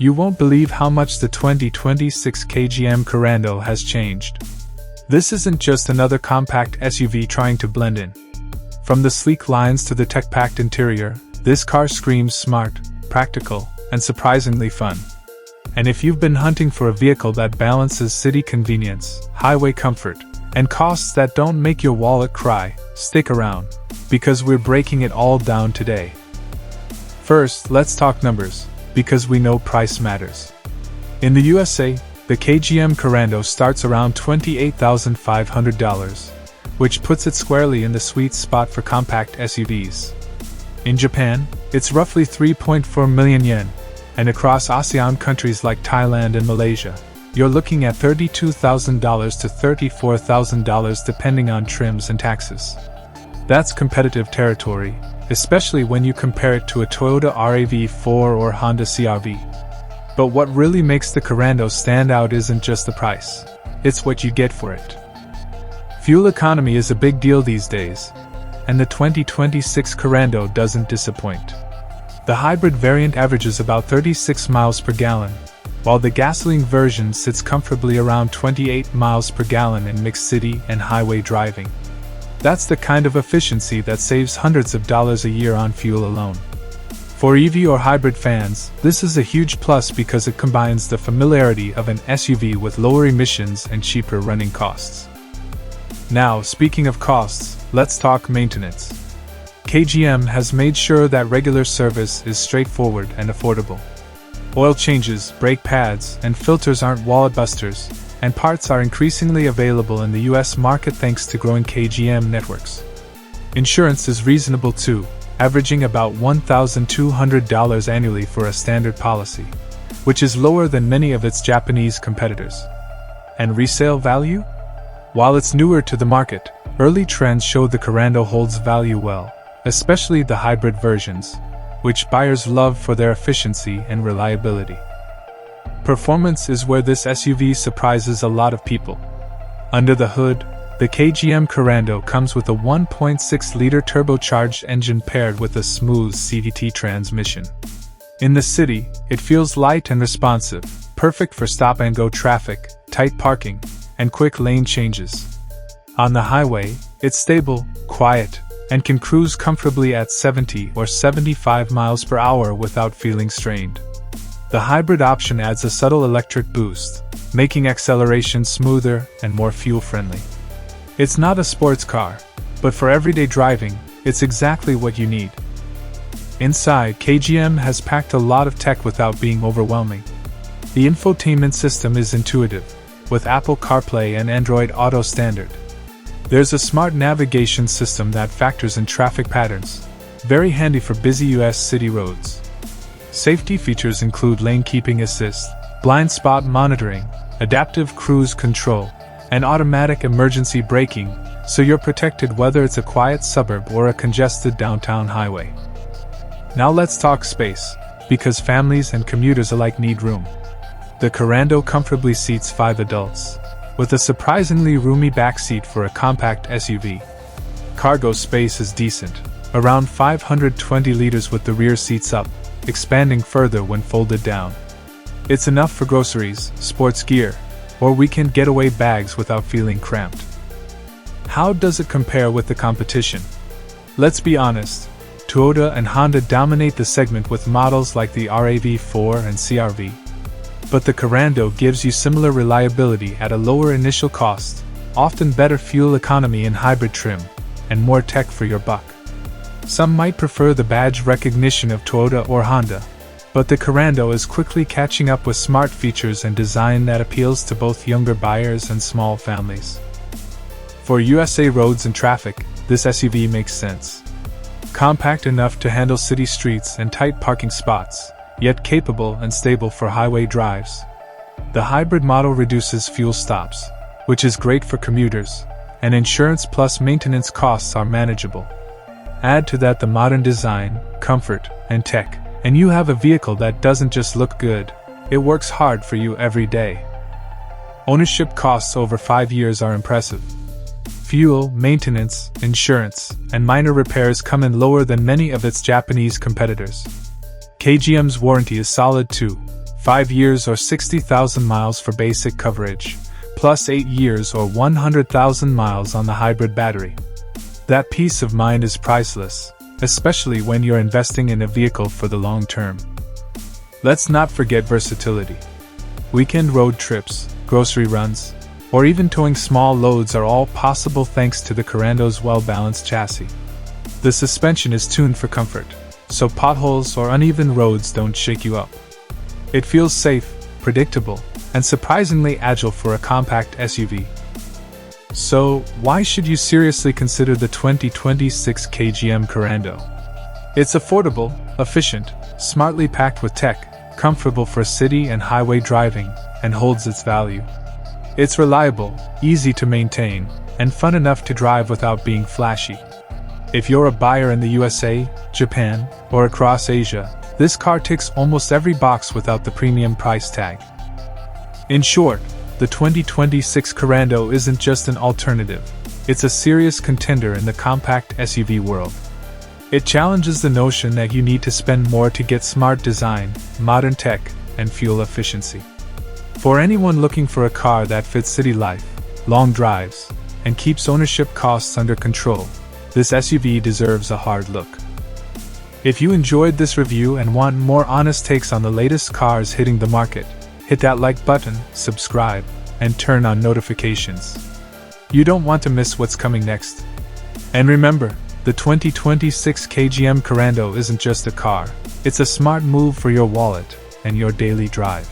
You won't believe how much the 2026 KGM Korando has changed. This isn't just another compact SUV trying to blend in. From the sleek lines to the tech-packed interior, this car screams smart, practical, and surprisingly fun. And if you've been hunting for a vehicle that balances city convenience, highway comfort, and costs that don't make your wallet cry, stick around, because we're breaking it all down today. First, let's talk numbers, because we know price matters. In the USA, the KGM Korando starts around $28,500, which puts it squarely in the sweet spot for compact SUVs. In Japan, it's roughly 3.4 million yen, and across ASEAN countries like Thailand and Malaysia, you're looking at $32,000 to $34,000 depending on trims and taxes. That's competitive territory, especially when you compare it to a Toyota RAV4 or Honda CR-V. But what really makes the Korando stand out isn't just the price, it's what you get for it. Fuel economy is a big deal these days, and the 2026 Korando doesn't disappoint. The hybrid variant averages about 36 miles per gallon, while the gasoline version sits comfortably around 28 miles per gallon in mixed city and highway driving. That's the kind of efficiency that saves hundreds of dollars a year on fuel alone. For EV or hybrid fans, this is a huge plus because it combines the familiarity of an SUV with lower emissions and cheaper running costs. Now, speaking of costs, let's talk maintenance. KGM has made sure that regular service is straightforward and affordable. Oil changes, brake pads, and filters aren't wallet busters, and parts are increasingly available in the US market thanks to growing KGM networks. Insurance is reasonable too, averaging about $1,200 annually for a standard policy, which is lower than many of its Japanese competitors. And resale value? While it's newer to the market, early trends show the Korando holds value well, especially the hybrid versions, which buyers love for their efficiency and reliability. Performance is where this SUV surprises a lot of people. Under the hood, the KGM Korando comes with a 1.6-liter turbocharged engine paired with a smooth CVT transmission. In the city, it feels light and responsive, perfect for stop-and-go traffic, tight parking, and quick lane changes. On the highway, it's stable, quiet, and can cruise comfortably at 70 or 75 miles per hour without feeling strained. The hybrid option adds a subtle electric boost, making acceleration smoother and more fuel-friendly. It's not a sports car, but for everyday driving, it's exactly what you need. Inside, KGM has packed a lot of tech without being overwhelming. The infotainment system is intuitive, with Apple CarPlay and Android Auto standard. There's a smart navigation system that factors in traffic patterns, very handy for busy US city roads. Safety features include lane keeping assist, blind spot monitoring, adaptive cruise control, and automatic emergency braking, so you're protected whether it's a quiet suburb or a congested downtown highway. Now let's talk space, because families and commuters alike need room. The Korando comfortably seats 5 adults, with a surprisingly roomy backseat for a compact SUV. Cargo space is decent, around 520 liters with the rear seats up, expanding further when folded down. It's enough for groceries, sports gear, or weekend getaway bags without feeling cramped. How does it compare with the competition? Let's be honest, Toyota and Honda dominate the segment with models like the RAV4 and CR-V. But the Korando gives you similar reliability at a lower initial cost, often better fuel economy in hybrid trim, and more tech for your buck. Some might prefer the badge recognition of Toyota or Honda, but the Korando is quickly catching up with smart features and design that appeals to both younger buyers and small families. For USA roads and traffic, this SUV makes sense. Compact enough to handle city streets and tight parking spots, yet capable and stable for highway drives. The hybrid model reduces fuel stops, which is great for commuters, and insurance plus maintenance costs are manageable. Add to that the modern design, comfort, and tech, and you have a vehicle that doesn't just look good, it works hard for you every day. Ownership costs over 5 years are impressive. Fuel, maintenance, insurance, and minor repairs come in lower than many of its Japanese competitors. KGM's warranty is solid too, 5 years or 60,000 miles for basic coverage, plus 8 years or 100,000 miles on the hybrid battery. That peace of mind is priceless, especially when you're investing in a vehicle for the long term. Let's not forget versatility. Weekend road trips, grocery runs, or even towing small loads are all possible thanks to the Korando's well-balanced chassis. The suspension is tuned for comfort, so potholes or uneven roads don't shake you up. It feels safe, predictable, and surprisingly agile for a compact SUV. So, why should you seriously consider the 2026 KGM Korando? It's affordable, efficient, smartly packed with tech, comfortable for city and highway driving, and holds its value. It's reliable, easy to maintain, and fun enough to drive without being flashy. If you're a buyer in the USA, Japan, or across Asia, this car ticks almost every box without the premium price tag. In short, the 2026 Korando isn't just an alternative, it's a serious contender in the compact SUV world. It challenges the notion that you need to spend more to get smart design, modern tech, and fuel efficiency. For anyone looking for a car that fits city life, long drives, and keeps ownership costs under control, this SUV deserves a hard look. If you enjoyed this review and want more honest takes on the latest cars hitting the market, hit that like button, subscribe, and turn on notifications. You don't want to miss what's coming next. And remember, the 2026 KGM Korando isn't just a car, it's a smart move for your wallet and your daily drive.